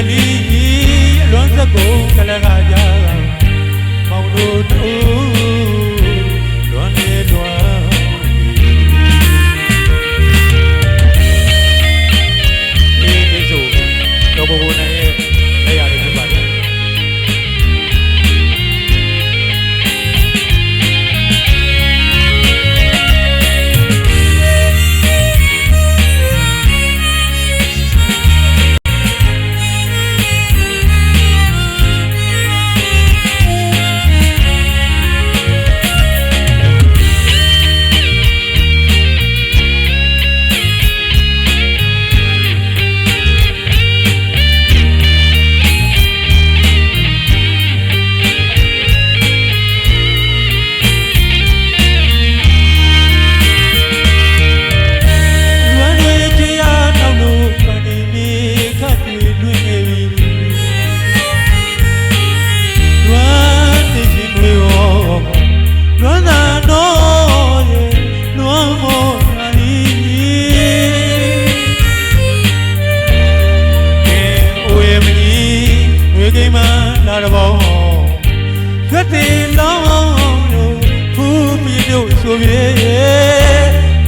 တလီအလွန်စကုံကလကကြမောင်တို့တူလွန်နေလွန်ဒီဆိုတော့ဘုံနဲ့လက်ရတယ်ဖြစ်ပါတယ်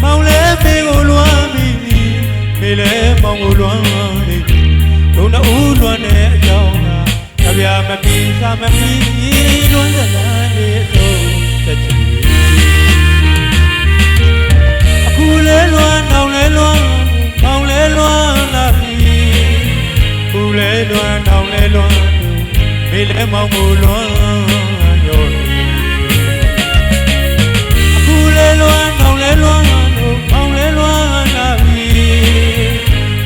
မောင်လဲမေကိုလွမ်းပြီးမေလဲမောင်ကိုလွမ်းလေဒုံတူလွမ်းတဲ့အကြောင်းကကြပြမပြီးစားမပြီးလွမ်းစလန်းလေးတော့သက်ချင်အခုလဲလွမ်းနောင်လဲလွမ်းမောင်လဲလွမ်းလာပြီအခုလဲလွမ်းနောင်လဲလွမ်းမေလဲမောင်ကိုလွမ်းရောလွမ်းနောင်လဲလွမ်းတို့မောင်လဲလွမ်းလာပြီ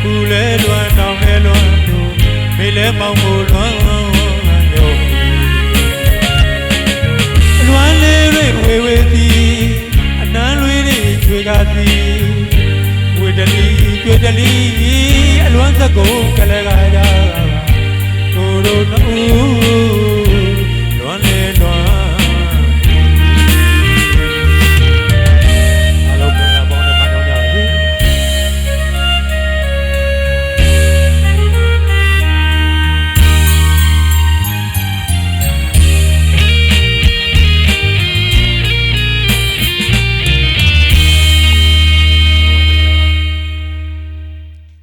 ခုလဲလွမ်းနောင်လဲလွမ်းတို့မေလဲမောင်ကိုလွမ်းရောလွမ်းလေးတွေဝေဝေသည်အနမ်းလေးတွေချွေကားသည်ဝေတလီကျွေတလီအလွမ်းစကုံကလေးကရာကိုတို့တူလွမ်းလေလွမ်း